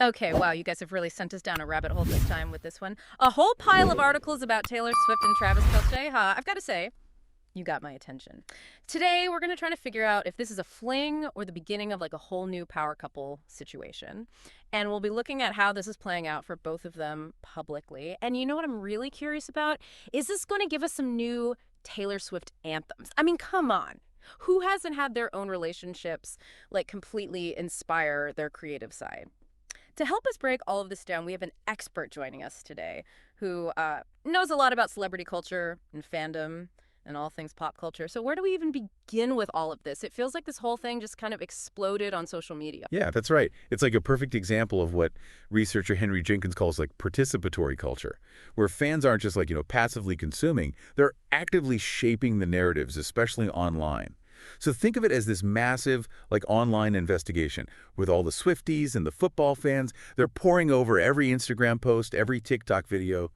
Okay, wow, you guys have really sent us down a rabbit hole this time with this one. A whole pile of articles about Taylor Swift and Travis Kelce. I've got to say, you got my attention. Today, we're going to try to figure out if this is a fling or the beginning of like a whole new power couple situation. And we'll be looking at how this is playing out for both of them publicly. And you know what I'm really curious about? Is this going to give us some new Taylor Swift anthems? I mean, come on. Who hasn't had their own relationships like completely inspire their creative side? To help us break all of this down, we have an expert joining us today who knows a lot about celebrity culture and fandom and all things pop culture. So where do we even begin with all of this? It feels like this whole thing just kind of exploded on social media. Yeah, that's right. It's like a perfect example of what researcher Henry Jenkins calls like participatory culture, where fans aren't just like, passively consuming, they're actively shaping the narratives, especially online. So think of it as this massive, like, online investigation with all the Swifties and the football fans. They're poring over every Instagram post, every TikTok video,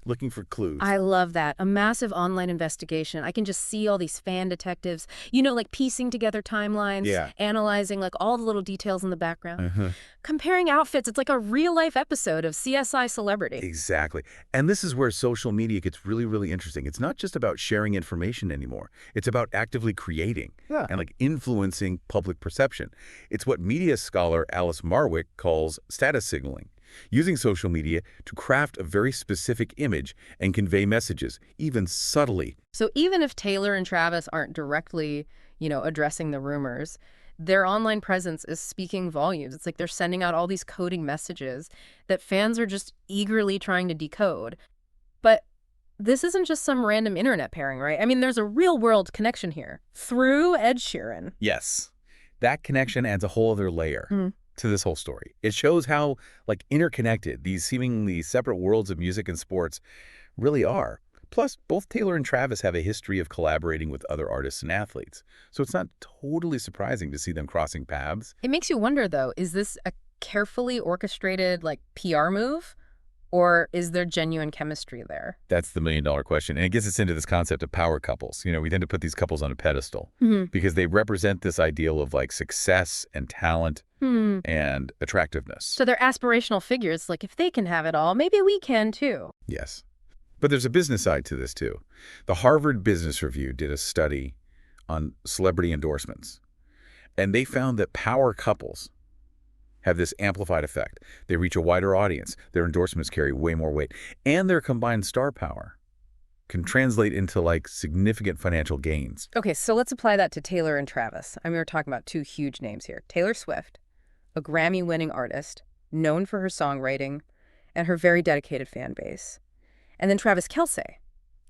looking for clues. I love that. A massive online investigation. I can just see all these fan detectives, like piecing together timelines, Yeah. analyzing like all the little details in the background, Uh-huh. comparing outfits. It's like a real life episode of CSI Celebrity. Exactly. And this is where social media gets really, really interesting. It's not just about sharing information anymore. It's about actively creating and like influencing public perception. It's what media scholar Alice Marwick calls status signaling, using social media to craft a very specific image and convey messages, even subtly. So even if Taylor and Travis aren't directly, addressing the rumors, their online presence is speaking volumes. It's like they're sending out all these coding messages that fans are just eagerly trying to decode. But this isn't just some random internet pairing, right? I mean, there's a real world connection here through Ed Sheeran. Yes, that connection adds a whole other layer to this whole story. It shows how like interconnected these seemingly separate worlds of music and sports really are. Plus, both Taylor and Travis have a history of collaborating with other artists and athletes, so it's not totally surprising to see them crossing paths. It makes you wonder, though, is this a carefully orchestrated like PR move? Or is there genuine chemistry there? That's the million-dollar question, and it gets us into this concept of power couples. We tend to put these couples on a pedestal because they represent this ideal of like success and talent and attractiveness. So they're aspirational figures. Like, if they can have it all, maybe we can too. Yes. But there's a business side to this too. The Harvard Business Review did a study on celebrity endorsements, and they found that power couples have this amplified effect. They reach a wider audience, their endorsements carry way more weight, and their combined star power can translate into like significant financial gains. Okay, so let's apply that to Taylor and Travis. I mean, we're talking about two huge names here. Taylor Swift, a Grammy-winning artist, known for her songwriting and her very dedicated fan base. And then Travis Kelce,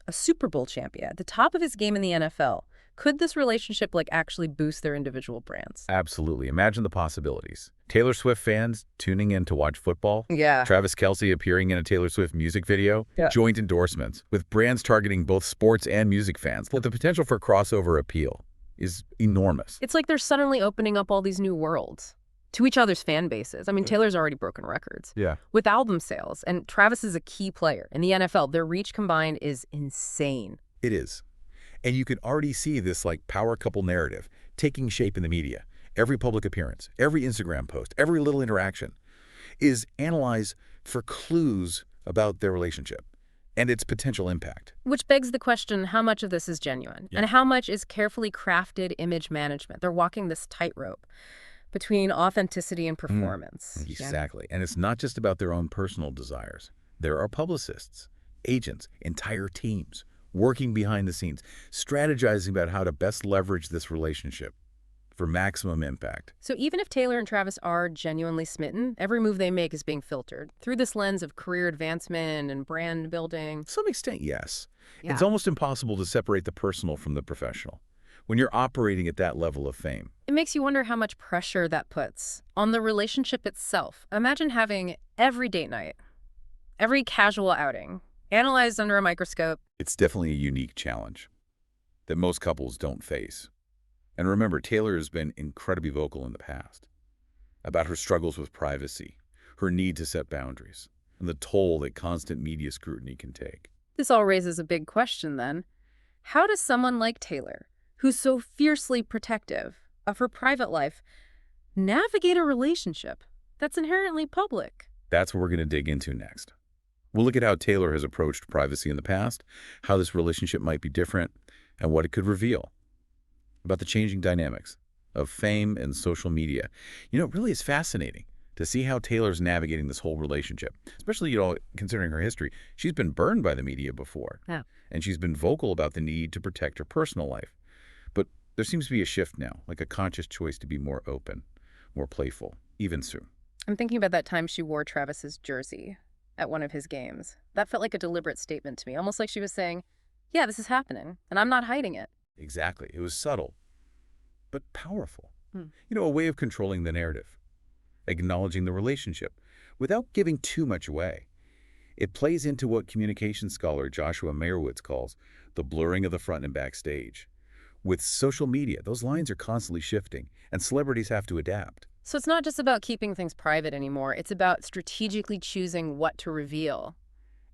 a Super Bowl champion, at the top of his game in the NFL. Could this relationship like actually boost their individual brands? Absolutely. Imagine the possibilities. Taylor Swift fans tuning in to watch football. Yeah. Travis Kelce appearing in a Taylor Swift music video. Yeah. Joint endorsements with brands targeting both sports and music fans. The potential for crossover appeal is enormous. It's like they're suddenly opening up all these new worlds to each other's fan bases. I mean, Taylor's already broken records with album sales, and Travis is a key player. In the NFL, their reach combined is insane. It is. And you can already see this like power couple narrative taking shape in the media. Every public appearance, every Instagram post, every little interaction is analyzed for clues about their relationship and its potential impact. Which begs the question, how much of this is genuine? Yeah. And how much is carefully crafted image management? They're walking this tightrope between authenticity and performance. Exactly. And it's not just about their own personal desires. There are publicists, agents, entire teams working behind the scenes, strategizing about how to best leverage this relationship for maximum impact. So even if Taylor and Travis are genuinely smitten, every move they make is being filtered through this lens of career advancement and brand building. To some extent, yes. Yeah. It's almost impossible to separate the personal from the professional when you're operating at that level of fame. It makes you wonder how much pressure that puts on the relationship itself. Imagine having every date night, every casual outing, analyzed under a microscope. It's definitely a unique challenge that most couples don't face. And remember, Taylor has been incredibly vocal in the past about her struggles with privacy, her need to set boundaries, and the toll that constant media scrutiny can take. This all raises a big question then. How does someone like Taylor, who's so fiercely protective of her private life, navigate a relationship that's inherently public. That's what we're going to dig into next. We'll look at how Taylor has approached privacy in the past, how this relationship might be different, and what it could reveal about the changing dynamics of fame and social media. It really is fascinating to see how Taylor's navigating this whole relationship, especially, considering her history. She's been burned by the media before, Yeah. and she's been vocal about the need to protect her personal life. But there seems to be a shift now, like a conscious choice to be more open, more playful, even soon. I'm thinking about that time she wore Travis's jersey at one of his games. That felt like a deliberate statement to me, almost like she was saying, yeah, this is happening, and I'm not hiding it. Exactly. It was subtle, but powerful. Hmm. A way of controlling the narrative, acknowledging the relationship without giving too much away. It plays into what communication scholar Joshua Meyerowitz calls the blurring of the front and backstage. With social media, those lines are constantly shifting, and celebrities have to adapt. So it's not just about keeping things private anymore. It's about strategically choosing what to reveal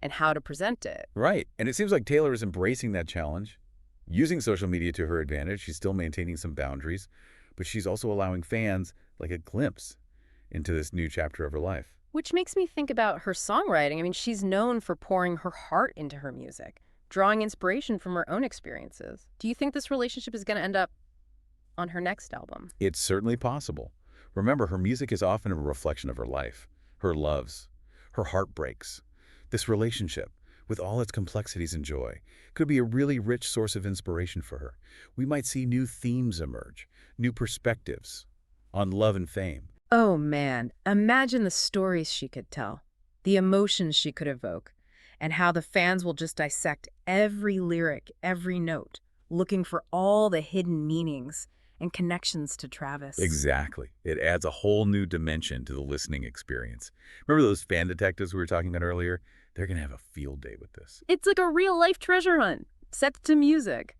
and how to present it. Right. And it seems like Taylor is embracing that challenge, using social media to her advantage. She's still maintaining some boundaries, but she's also allowing fans like a glimpse into this new chapter of her life. Which makes me think about her songwriting. I mean, she's known for pouring her heart into her music, drawing inspiration from her own experiences. Do you think this relationship is going to end up on her next album? It's certainly possible. Remember, her music is often a reflection of her life, her loves, her heartbreaks. This relationship, with all its complexities and joy, could be a really rich source of inspiration for her. We might see new themes emerge, new perspectives on love and fame. Oh man, imagine the stories she could tell, the emotions she could evoke, and how the fans will just dissect every lyric, every note, looking for all the hidden meanings and connections to Travis. Exactly. It adds a whole new dimension to the listening experience. Remember those fan detectives we were talking about earlier? They're going to have a field day with this. It's like a real-life treasure hunt, set to music.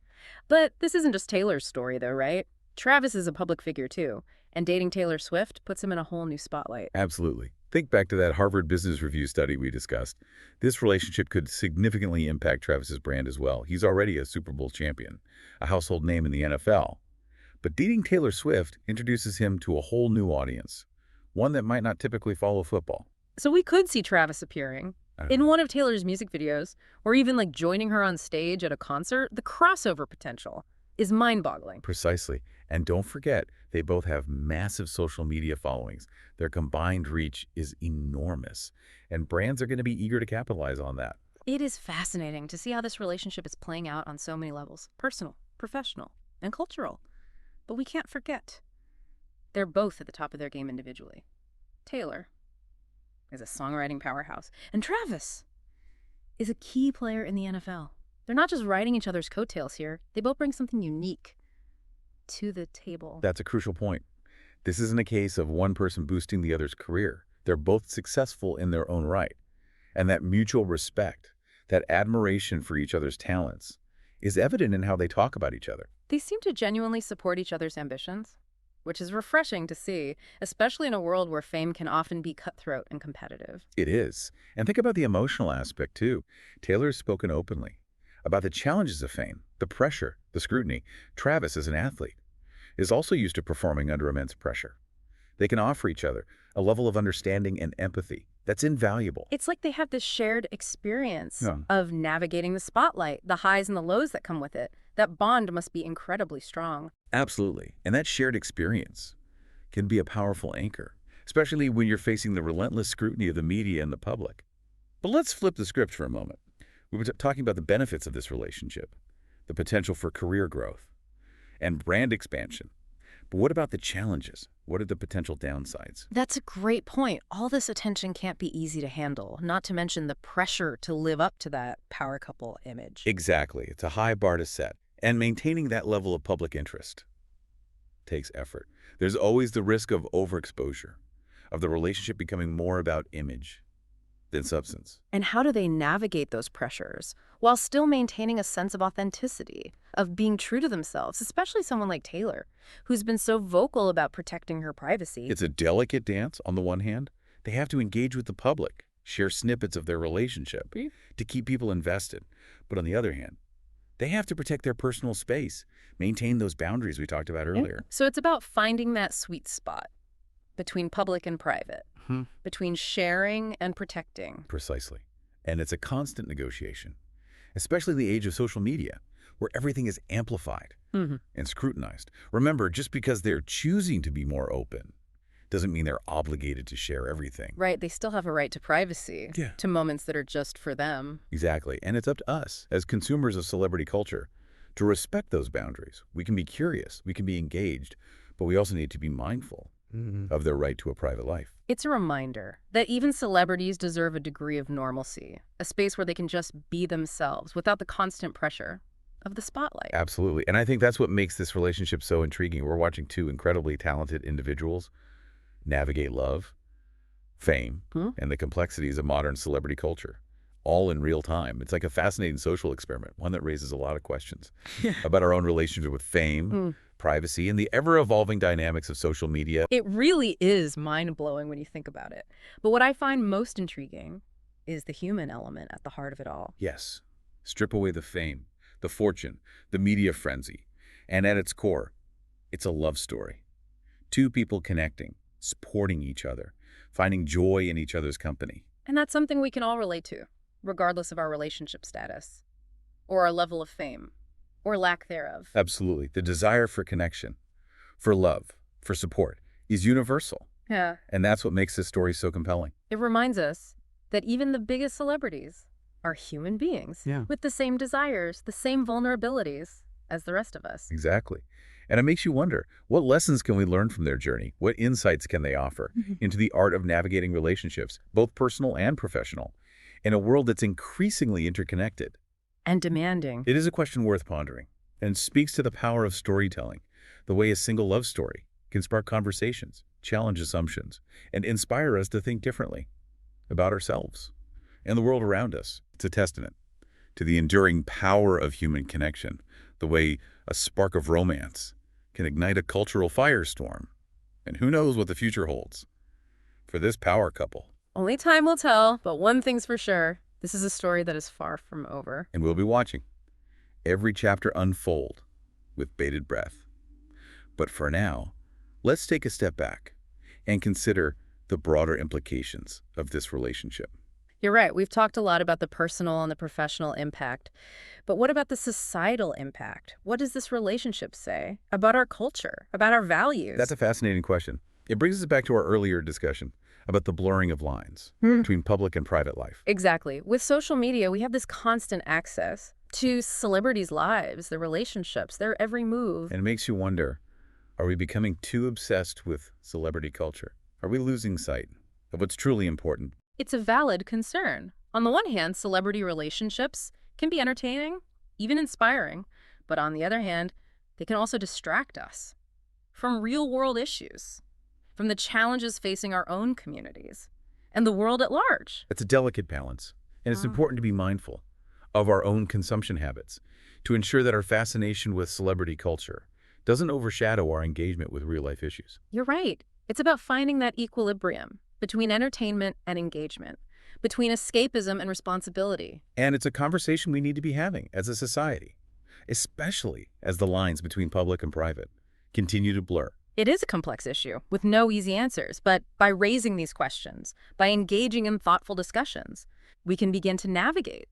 But this isn't just Taylor's story, though, right? Travis is a public figure, too, and dating Taylor Swift puts him in a whole new spotlight. Absolutely. Think back to that Harvard Business Review study we discussed. This relationship could significantly impact Travis's brand as well. He's already a Super Bowl champion, a household name in the NFL. But dating Taylor Swift introduces him to a whole new audience, one that might not typically follow football. So we could see Travis appearing in one of Taylor's music videos, or even like joining her on stage at a concert. The crossover potential is mind-boggling. Precisely. And don't forget, they both have massive social media followings. Their combined reach is enormous, and brands are going to be eager to capitalize on that. It is fascinating to see how this relationship is playing out on so many levels, personal, professional, and cultural. But we can't forget, they're both at the top of their game individually. Taylor is a songwriting powerhouse, and Travis is a key player in the NFL. They're not just riding each other's coattails here. They both bring something unique to the table. That's a crucial point. This isn't a case of one person boosting the other's career. They're both successful in their own right. And that mutual respect, that admiration for each other's talents, is evident in how they talk about each other. They seem to genuinely support each other's ambitions, which is refreshing to see, especially in a world where fame can often be cutthroat and competitive. It is. And think about the emotional aspect, too. Taylor's spoken openly about the challenges of fame, the pressure, the scrutiny. Travis, as an athlete, is also used to performing under immense pressure. They can offer each other a level of understanding and empathy that's invaluable. It's like they have this shared experience Yeah. of navigating the spotlight, the highs and the lows that come with it. That bond must be incredibly strong. Absolutely. And that shared experience can be a powerful anchor, especially when you're facing the relentless scrutiny of the media and the public. But let's flip the script for a moment. We were talking about the benefits of this relationship, the potential for career growth, and brand expansion. But what about the challenges? What are the potential downsides? That's a great point. All this attention can't be easy to handle, not to mention the pressure to live up to that power couple image. Exactly. It's a high bar to set. And maintaining that level of public interest takes effort. There's always the risk of overexposure, of the relationship becoming more about image than substance. And how do they navigate those pressures while still maintaining a sense of authenticity, of being true to themselves, especially someone like Taylor, who's been so vocal about protecting her privacy? It's a delicate dance. On the one hand, they have to engage with the public, share snippets of their relationship to keep people invested. But on the other hand, they have to protect their personal space, maintain those boundaries we talked about earlier. So it's about finding that sweet spot between public and private. between sharing and protecting. Precisely. And it's a constant negotiation, especially in the age of social media, where everything is amplified and scrutinized. Remember, just because they're choosing to be more open doesn't mean they're obligated to share everything. Right, they still have a right to privacy, Yeah. to moments that are just for them. Exactly. And it's up to us, as consumers of celebrity culture, to respect those boundaries. We can be curious, we can be engaged, but we also need to be mindful of their right to a private life. It's a reminder that even celebrities deserve a degree of normalcy, a space where they can just be themselves without the constant pressure of the spotlight. Absolutely. And I think that's what makes this relationship so intriguing. We're watching two incredibly talented individuals navigate love, fame, and the complexities of modern celebrity culture, all in real time. It's like a fascinating social experiment, one that raises a lot of questions about our own relationship with fame, privacy, and the ever-evolving dynamics of social media. It really is mind-blowing when you think about it. But what I find most intriguing is the human element at the heart of it all. Yes, strip away the fame, the fortune, the media frenzy, and at its core, it's a love story. Two people connecting, supporting each other, finding joy in each other's company. And that's something we can all relate to, regardless of our relationship status, or our level of fame, or lack thereof. Absolutely. The desire for connection, for love, for support is universal. Yeah. And that's what makes this story so compelling. It reminds us that even the biggest celebrities are human beings with the same desires, the same vulnerabilities as the rest of us. Exactly. And it makes you wonder, what lessons can we learn from their journey? What insights can they offer into the art of navigating relationships, both personal and professional, in a world that's increasingly interconnected? And demanding. It is a question worth pondering and speaks to the power of storytelling, the way a single love story can spark conversations, challenge assumptions, and inspire us to think differently about ourselves and the world around us. It's a testament to the enduring power of human connection, the way a spark of romance can ignite a cultural firestorm. And who knows what the future holds for this power couple. Only time will tell, but one thing's for sure. This is a story that is far from over. And we'll be watching every chapter unfold with bated breath. But for now, let's take a step back and consider the broader implications of this relationship. You're right. We've talked a lot about the personal and the professional impact. But what about the societal impact? What does this relationship say about our culture, about our values? That's a fascinating question. It brings us back to our earlier discussion about the blurring of lines between public and private life. Exactly. With social media, we have this constant access to celebrities' lives, their relationships, their every move. And it makes you wonder, are we becoming too obsessed with celebrity culture? Are we losing sight of what's truly important? It's a valid concern. On the one hand, celebrity relationships can be entertaining, even inspiring. But on the other hand, they can also distract us from real-world issues, from the challenges facing our own communities and the world at large. It's a delicate balance, and it's important to be mindful of our own consumption habits to ensure that our fascination with celebrity culture doesn't overshadow our engagement with real-life issues. You're right. It's about finding that equilibrium between entertainment and engagement, between escapism and responsibility. And it's a conversation we need to be having as a society, especially as the lines between public and private continue to blur. It is a complex issue with no easy answers, but by raising these questions, by engaging in thoughtful discussions, we can begin to navigate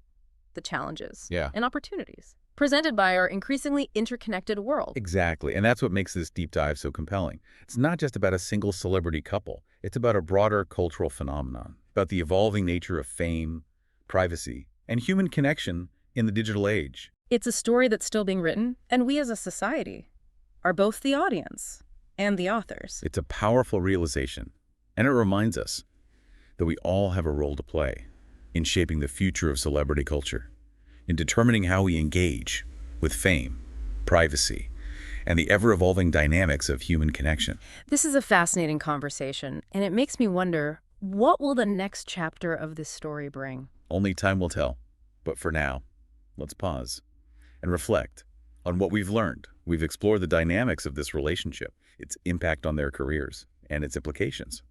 the challenges and opportunities presented by our increasingly interconnected world. Exactly, and that's what makes this deep dive so compelling. It's not just about a single celebrity couple. It's about a broader cultural phenomenon, about the evolving nature of fame, privacy, and human connection in the digital age. It's a story that's still being written, and we as a society are both the audience and the authors. It's a powerful realization, and it reminds us that we all have a role to play in shaping the future of celebrity culture, in determining how we engage with fame, privacy, and the ever-evolving dynamics of human connection. This is a fascinating conversation, and it makes me wonder, what will the next chapter of this story bring? Only time will tell. But for now, let's pause and reflect on what we've learned. We've explored the dynamics of this relationship, its impact on their careers, and its implications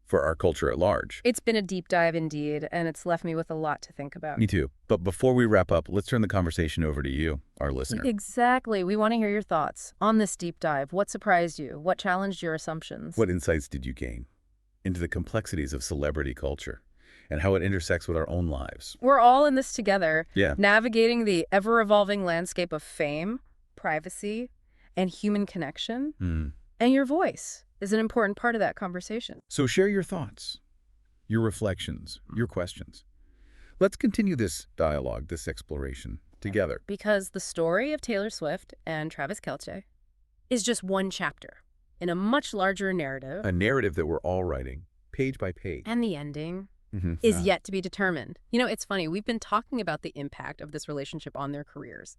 for our culture at large. It's been a deep dive indeed, and it's left me with a lot to think about. Me too. But before we wrap up, let's turn the conversation over to you, our listener. Exactly. We want to hear your thoughts on this deep dive. What surprised you? What challenged your assumptions? What insights did you gain? into the complexities of celebrity culture and how it intersects with our own lives. We're all in this together, Yeah. navigating the ever-evolving landscape of fame, privacy, and human connection. Hmm. And your voice is an important part of that conversation. So share your thoughts, your reflections, your questions. Let's continue this dialogue, this exploration together. Because the story of Taylor Swift and Travis Kelce is just one chapter in a much larger narrative, A narrative that we're all writing, page by page. and the ending Mhm. is yet to be determined. You know, it's funny, we've been talking about the impact of this relationship on their careers,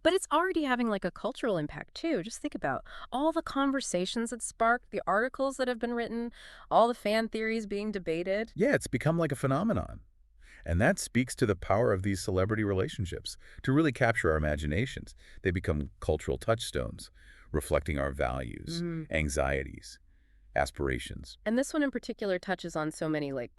but it's already having like a cultural impact too. Just think about all the conversations it sparked, the articles that have been written, all the fan theories being debated. Yeah, it's become like a phenomenon. And that speaks to the power of these celebrity relationships to really capture our imaginations. They become cultural touchstones, reflecting our values, anxieties, aspirations. And this one in particular touches on so many like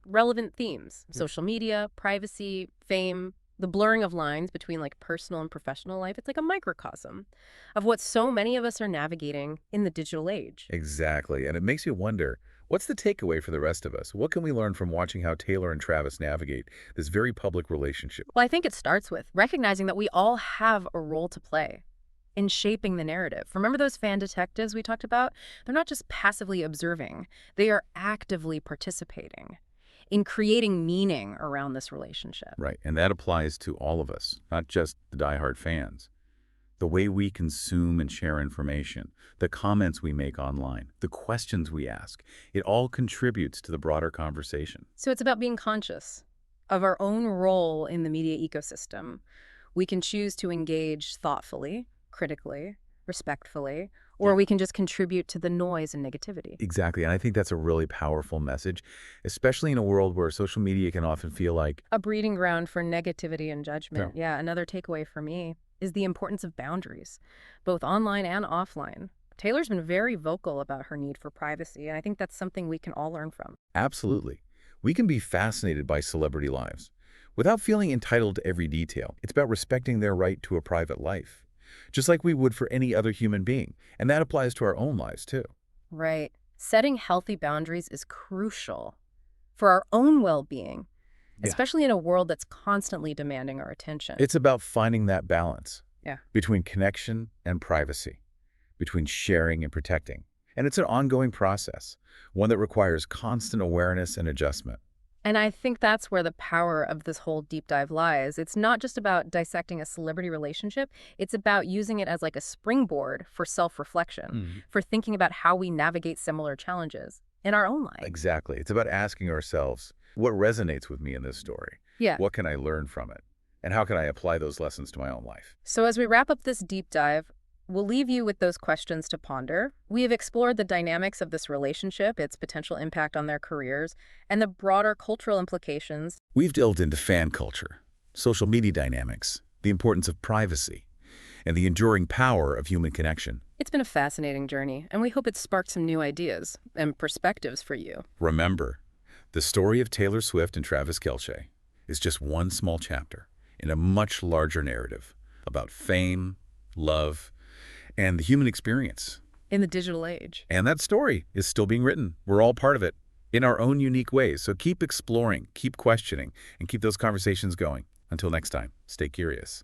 relevant themes: social media, privacy, fame, the blurring of lines between like personal and professional life. It's like a microcosm of what so many of us are navigating in the digital age. Exactly. And it makes you wonder, what's the takeaway for the rest of us? What can we learn from watching how Taylor and Travis navigate this very public relationship? Well, I think it starts with recognizing that we all have a role to play in shaping the narrative. Remember those fan detectives we talked about? They're not just passively observing, they are actively participating in creating meaning around this relationship. Right. And that applies to all of us, not just the diehard fans. The way we consume and share information, the comments we make online, the questions we ask, it all contributes to the broader conversation. So it's about being conscious of our own role in the media ecosystem. We can choose to engage thoughtfully, critically, respectfully, or we can just contribute to the noise and negativity. Exactly. And I think that's a really powerful message, especially in a world where social media can often feel like, A breeding ground for negativity and judgment. Yeah, another takeaway for me is the importance of boundaries, both online and offline. Taylor's been very vocal about her need for privacy, and I think that's something we can all learn from. absolutely, we can be fascinated by celebrity lives without feeling entitled to every detail. It's about respecting their right to a private life, just like we would for any other human being. And that applies to our own lives, too. Right. Setting healthy boundaries is crucial for our own well-being, Yeah. especially in a world that's constantly demanding our attention. It's about finding that balance Yeah. between connection and privacy, between sharing and protecting. And it's an ongoing process, one that requires constant awareness and adjustment. And I think that's where the power of this whole deep dive lies. It's not just about dissecting a celebrity relationship. It's about using it as like a springboard for self-reflection, for thinking about how we navigate similar challenges in our own lives. Exactly. It's about asking ourselves, what resonates with me in this story? Yeah. What can I learn from it? And how can I apply those lessons to my own life? So as we wrap up this deep dive, we'll leave you with those questions to ponder. We have explored the dynamics of this relationship, its potential impact on their careers, and the broader cultural implications. We've delved into fan culture, social media dynamics, the importance of privacy, and the enduring power of human connection. It's been a fascinating journey, and we hope it sparked some new ideas and perspectives for you. Remember, the story of Taylor Swift and Travis Kelce is just one small chapter in a much larger narrative about fame, love, and the human experience. In the digital age. And that story is still being written. We're all part of it in our own unique ways. So keep exploring, keep questioning, and keep those conversations going. Until next time, stay curious.